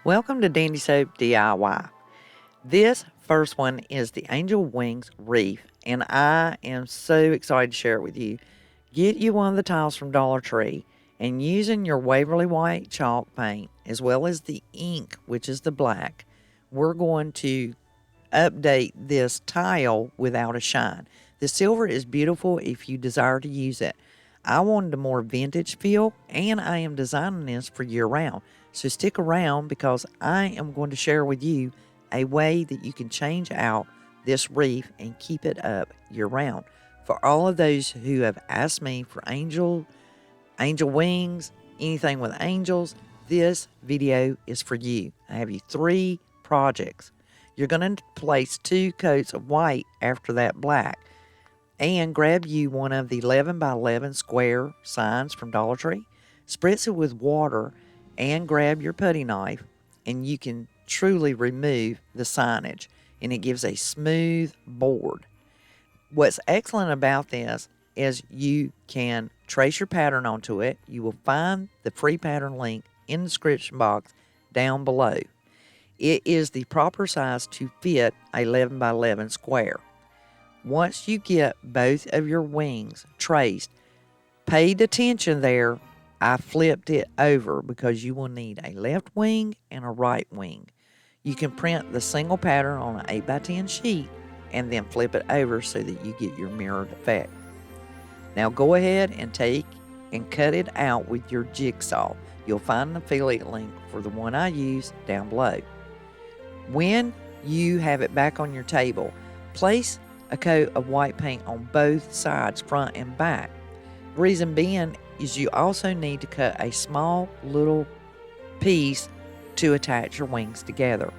Welcome to Dandy Soap DIY. This first one is the Angel Wings Wreath, and I am so excited to share it with you. Get you one of the tiles from Dollar Tree, and using your Waverly White chalk paint, as well as the ink, which is the black, we're going to update this tile without a shine. The silver is beautiful if you desire to use it. I wanted a more vintage feel, and I am designing this for year round. So stick around because I am going to share with you a way that you can change out this wreath and keep it up year round. For all of those who have asked me for angel wings, anything with angels, this video is for you. I have you 3 projects. You're going to place 2 coats of white after that black, and grab you one of the 11 by 11 square signs from Dollar Tree, spritz it with water, and grab your putty knife, and you can truly remove the signage, and it gives a smooth board. What's excellent about this is you can trace your pattern onto it. You will find the free pattern link in the description box down below. It is the proper size to fit a 11 by 11 square. Once you get both of your wings traced, paid attention there, I flipped it over because you will need a left wing and a right wing. You can print the single pattern on an 8 by 10 sheet and then flip it over so that you get your mirrored effect. Now go ahead and take and cut it out with your jigsaw. You'll find an affiliate link for the one I use down below. When you have it back on your table, place a coat of white paint on both sides, front and back. The reason being is you also need to cut a small little piece to attach your wings together.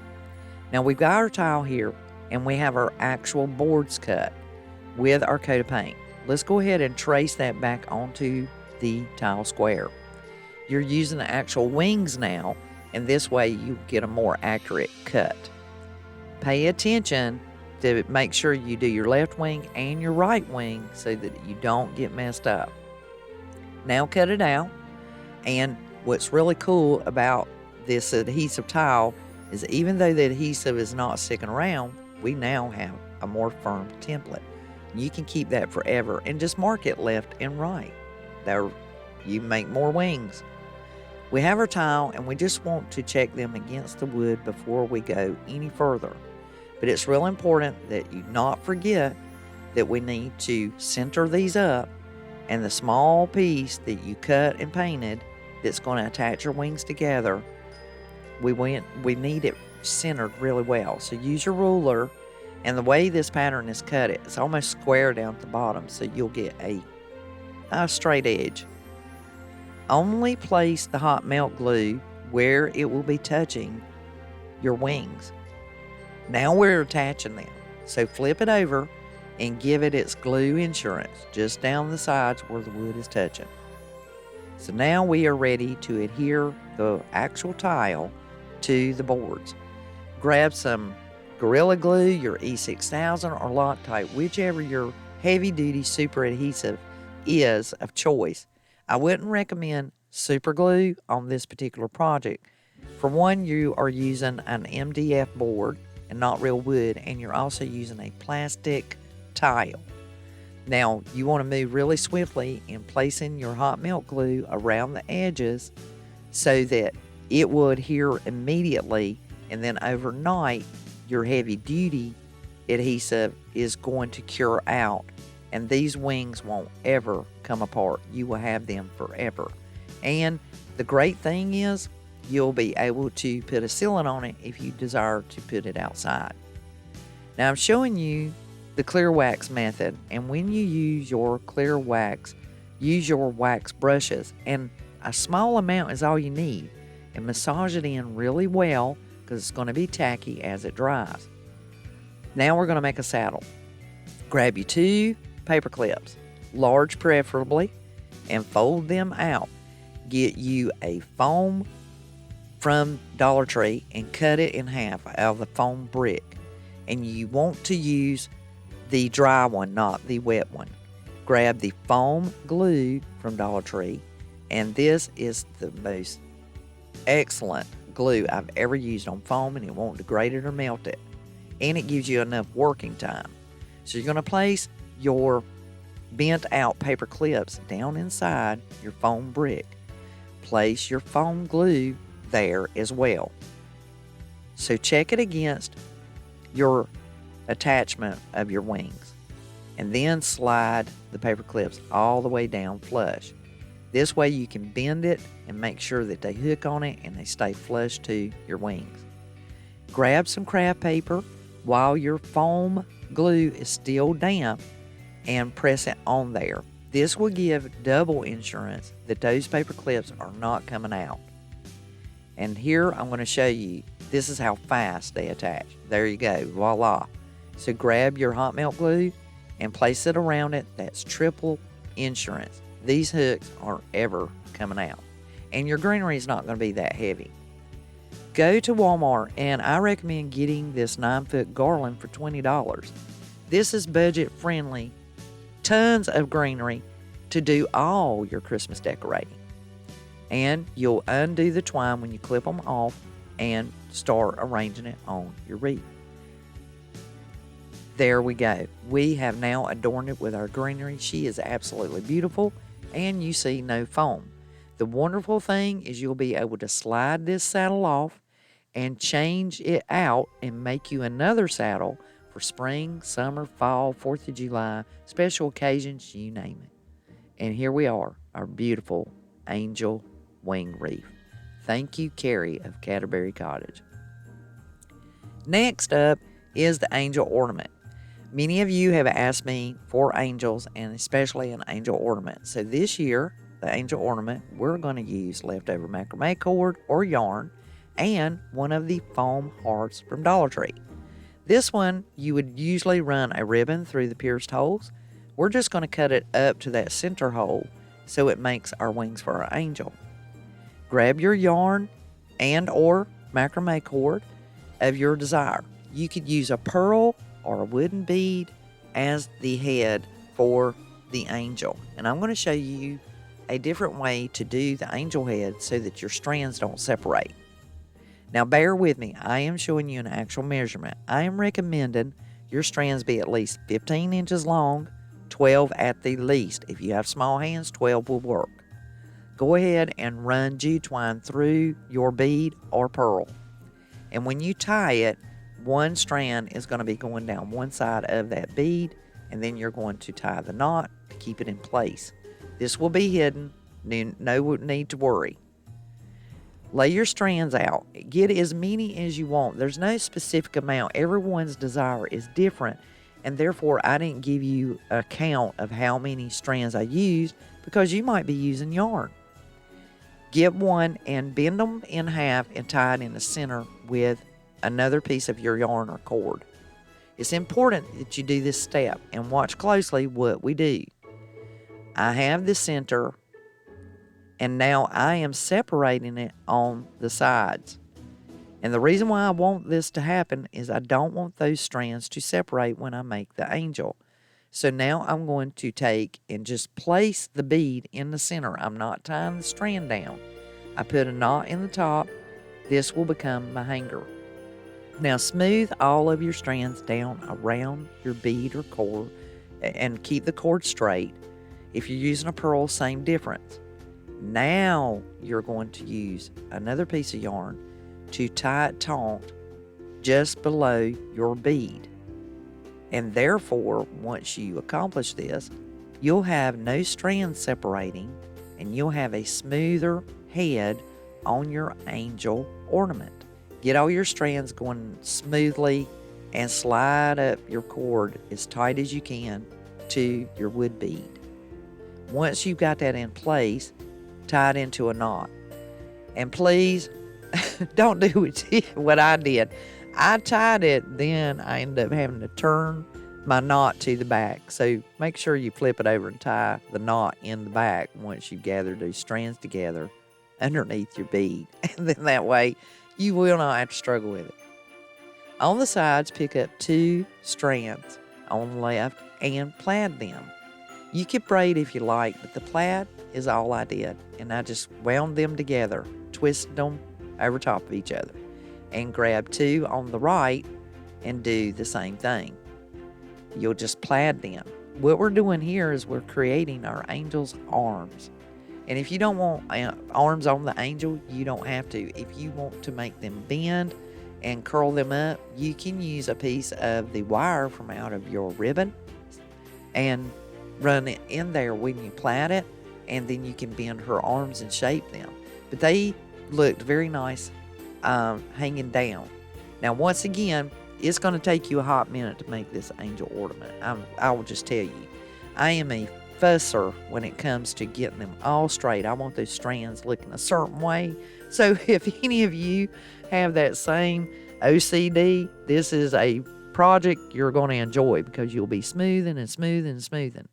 Now we've got our tile here, and we have our actual boards cut with our coat of paint. Let's go ahead and trace that back onto the tile square. You're using the actual wings now, and this way you get a more accurate cut. Pay attention to make sure you do your left wing and your right wing so that you don't get messed up. Now cut it out, and what's really cool about this adhesive tile is even though the adhesive is not sticking around, we now have a more firm template. You can keep that forever and just mark it left and right. There, you make more wings. We have our tile, and we just want to check them against the wood before we go any further. But it's real important that you not forget that we need to center these up, and the small piece that you cut and painted that's going to attach your wings together, we need it centered really well. So use your ruler, and the way this pattern is cut, it's almost square down at the bottom, so you'll get a straight edge. Only place the hot melt glue where it will be touching your wings. Now we're attaching them, so flip it over and give it its glue insurance just down the sides where the wood is touching. So now we are ready to adhere the actual tile to the boards. Grab some Gorilla Glue, your E6000 or Loctite, whichever your heavy duty super adhesive is of choice. I wouldn't recommend super glue on this particular project. For one, you are using an MDF board and not real wood, and you're also using a plastic tile. Now you want to move really swiftly in placing your hot melt glue around the edges so that it will adhere immediately, and then overnight your heavy duty adhesive is going to cure out, and these wings won't ever come apart. You will have them forever. And the great thing is you'll be able to put a sealant on it if you desire to put it outside. Now I'm showing you the clear wax method, and when you use your clear wax, use your wax brushes, and a small amount is all you need, and massage it in really well because it's going to be tacky as it dries. Now we're going to make a saddle. Grab you 2 paper clips, large preferably, and fold them out. Get you a foam from Dollar Tree and cut it in half out of the foam brick. And you want to use the dry one, not the wet one. Grab the foam glue from Dollar Tree, and this is the most excellent glue I've ever used on foam, and it won't degrade it or melt it. And it gives you enough working time. So you're going to place your bent out paper clips down inside your foam brick. Place your foam glue there as well. So check it against your attachment of your wings, and then slide the paper clips all the way down flush. This way you can bend it and make sure that they hook on it and they stay flush to your wings. Grab some craft paper while your foam glue is still damp and press it on there. This will give double insurance that those paper clips are not coming out. And here I'm going to show you, this is how fast they attach. There you go, voila. So grab your hot melt glue and place it around it. That's triple insurance. These hooks aren't ever coming out. And your greenery is not going to be that heavy. Go to Walmart, and I recommend getting this 9-foot garland for $20. This is budget friendly. Tons of greenery to do all your Christmas decorating. And you'll undo the twine when you clip them off and start arranging it on your wreath. There we go. We have now adorned it with our greenery. She is absolutely beautiful, and you see no foam. The wonderful thing is you'll be able to slide this saddle off and change it out and make you another saddle for spring, summer, fall, 4th of July, special occasions, you name it. And here we are, our beautiful angel wing wreath. Thank you, Carrie of Canterbury Cottage. Next up is the angel ornament. Many of you have asked me for angels, and especially an angel ornament. So this year, the angel ornament, we're going to use leftover macrame cord or yarn and one of the foam hearts from Dollar Tree. This one, you would usually run a ribbon through the pierced holes. We're just going to cut it up to that center hole so it makes our wings for our angel. Grab your yarn and or macrame cord of your desire. You could use a pearl or a wooden bead as the head for the angel. And I'm going to show you a different way to do the angel head so that your strands don't separate. Now bear with me, I am showing you an actual measurement. I am recommending your strands be at least 15 inches long, 12 at the least. If you have small hands, 12 will work. Go ahead and run jute twine through your bead or pearl. And when you tie it, one strand is going to be going down one side of that bead, and then you're going to tie the knot to keep it in place. This will be hidden, no need to worry. Lay your strands out. Get as many as you want. There's no specific amount. Everyone's desire is different, and therefore I didn't give you a count of how many strands I used because you might be using yarn. Get one and bend them in half and tie it in the center with another piece of your yarn or cord. It's important that you do this step and watch closely what we do. I have the center, and now I am separating it on the sides. And the reason why I want this to happen is I don't want those strands to separate when I make the angel. So now I'm going to take and just place the bead in the center. I'm not tying the strand down. I put a knot in the top. This will become my hanger. Now smooth all of your strands down around your bead or cord and keep the cord straight. If you're using a pearl, same difference. Now you're going to use another piece of yarn to tie it taut just below your bead. And therefore, once you accomplish this, you'll have no strands separating and you'll have a smoother head on your angel ornament. Get all your strands going smoothly and slide up your cord as tight as you can to your wood bead. Once you've got that in place, tie it into a knot. And please, don't do what I did. I tied it, then I ended up having to turn my knot to the back. So make sure you flip it over and tie the knot in the back once you've gathered those strands together underneath your bead. And then that way, you will not have to struggle with it. On the sides, pick up 2 strands on the left and plaid them. You can braid if you like, but the plaid is all I did. And I just wound them together, twisted them, over top of each other. And grab 2 on the right and do the same thing. You'll just plaid them. What we're doing here is we're creating our angel's arms. And if you don't want arms on the angel, you don't have to. If you want to make them bend and curl them up, you can use a piece of the wire from out of your ribbon and run it in there when you plait it, and then you can bend her arms and shape them. But they looked very nice hanging down. Now, once again, it's going to take you a hot minute to make this angel ornament. I will just tell you, I am a fusser when it comes to getting them all straight. I want those strands looking a certain way. So if any of you have that same OCD, this is a project you're going to enjoy because you'll be smoothing and smoothing and smoothing.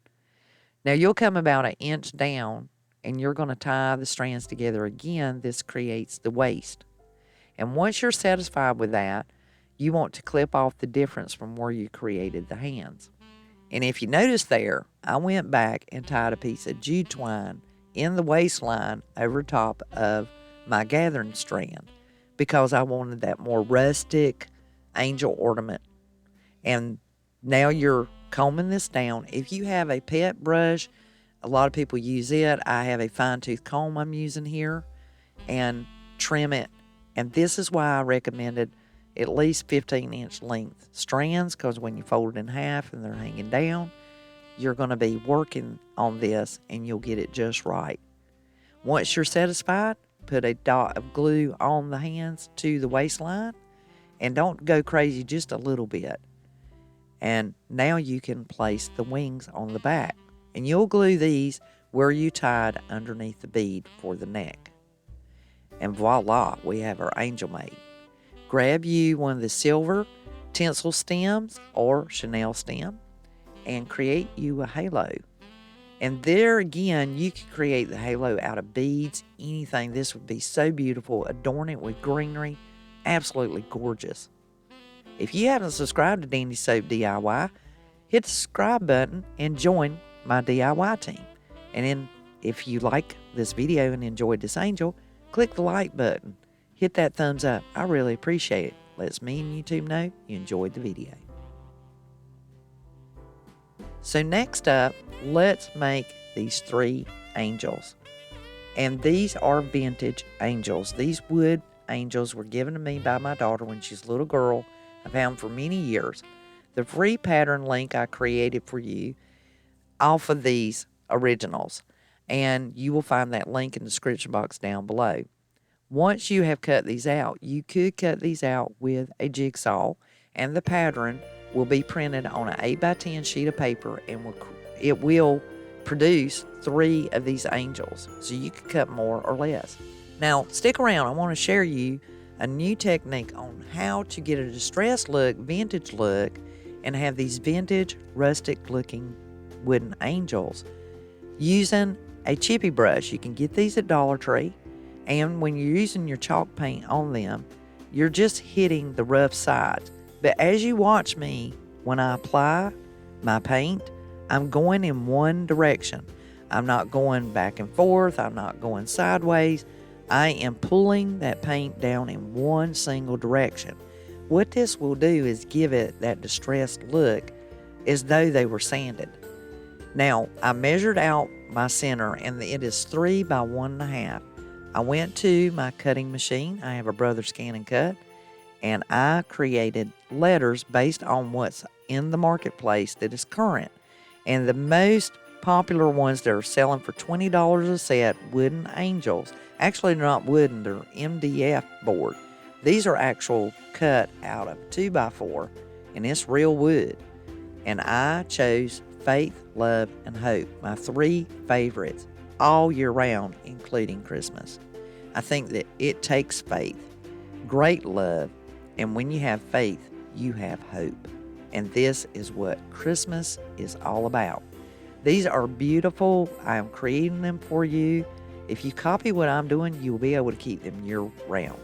Now you'll come about 1 inch down and you're going to tie the strands together again. This creates the waist. And once you're satisfied with that, you want to clip off the difference from where you created the hands. And if you notice there, I went back and tied a piece of jute twine in the waistline over top of my gathering strand because I wanted that more rustic angel ornament. And now you're combing this down. If you have a pet brush, a lot of people use it. I have a fine tooth comb I'm using here, and trim it. And this is why I recommended at least 15-inch length strands, because when you fold it in half and they're hanging down, you're going to be working on this and you'll get it just right. Once you're satisfied, put a dot of glue on the hands to the waistline, and don't go crazy, just a little bit. And now you can place the wings on the back, and you'll glue these where you tied underneath the bead for the neck. And voila, we have our angel made. Grab you one of the silver tinsel stems or chenille stem and create you a halo. And there again, you can create the halo out of beads, anything. This would be so beautiful. Adorn it with greenery. Absolutely gorgeous. If you haven't subscribed to Dandy Soap DIY, hit the subscribe button and join my DIY team. And then if you like this video and enjoyed this angel, click the like button. Hit that thumbs up. I really appreciate it. Lets me and YouTube know you enjoyed the video. So next up, let's make these 3 angels. And these are vintage angels. These wood angels were given to me by my daughter when she's a little girl. I've had them for many years. The free pattern link I created for you off of these originals. And you will find that link in the description box down below. Once you have cut these out, you could cut these out with a jigsaw, and the pattern will be printed on an 8x10 sheet of paper, and it will produce 3 of these angels. So you can cut more or less. Now, stick around. I want to share you a new technique on how to get a distressed look, vintage look, and have these vintage, rustic looking wooden angels using a chippy brush. You can get these at Dollar Tree. And when you're using your chalk paint on them, you're just hitting the rough sides. But as you watch me, when I apply my paint, I'm going in one direction. I'm not going back and forth. I'm not going sideways. I am pulling that paint down in one single direction. What this will do is give it that distressed look as though they were sanded. Now, I measured out my center, and it is 3 by 1.5. I went to my cutting machine. I have a Brother Scan and Cut, and I created letters based on what's in the marketplace that is current. And the most popular ones that are selling for $20 a set, wooden angels. Actually, they're not wooden, they're MDF board. These are actual cut out of 2x4, and it's real wood. And I chose Faith, Love, and Hope, my 3 favorites, all year round, including Christmas. I think that it takes faith, great love, and when you have faith, you have hope. And this is what Christmas is all about. These are beautiful. I am creating them for you. If you copy what I'm doing, you will be able to keep them year round.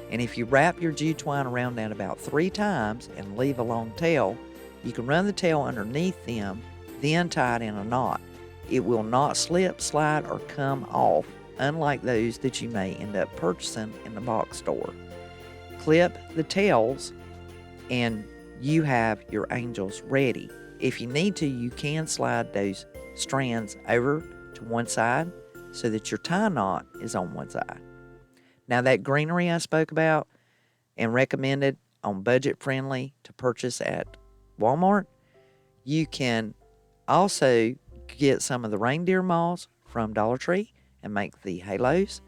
And if you wrap your jute twine around that about 3 times and leave a long tail, you can run the tail underneath them, then tie it in a knot. It will not slip, slide, or come off. unlike those that you may end up purchasing in the box store. Clip the tails and you have your angels ready. If you need to, you can slide those strands over to one side so that your tie knot is on one side. Now that greenery I spoke about and recommended on budget friendly to purchase at Walmart, you can also get some of the reindeer moss from Dollar Tree and make the halos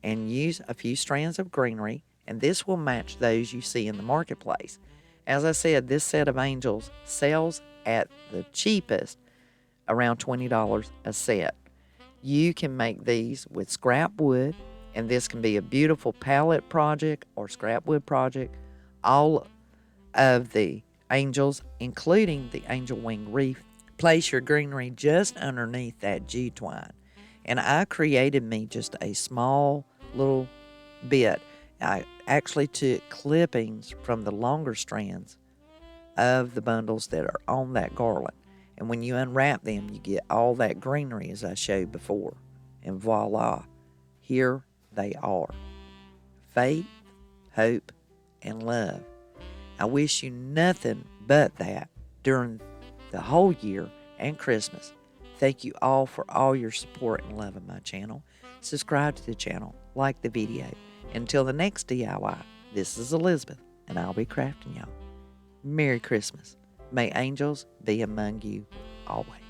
and use a few strands of greenery, and this will match those you see in the marketplace. As I said, this set of angels sells at the cheapest around $20 a set. You can make these with scrap wood, and this can be a beautiful pallet project or scrap wood project. All of the angels, including the angel wing wreath, place your greenery just underneath that jute twine. And I created me just a small little bit. I actually took clippings from the longer strands of the bundles that are on that garland. And when you unwrap them, you get all that greenery as I showed before. And voila, here they are. Faith, hope, and love. I wish you nothing but that during the whole year and Christmas. Thank you all for all your support and love of my channel. Subscribe to the channel, like the video. Until the next DIY, this is Elizabeth, and I'll be crafting y'all. Merry Christmas. May angels be among you always.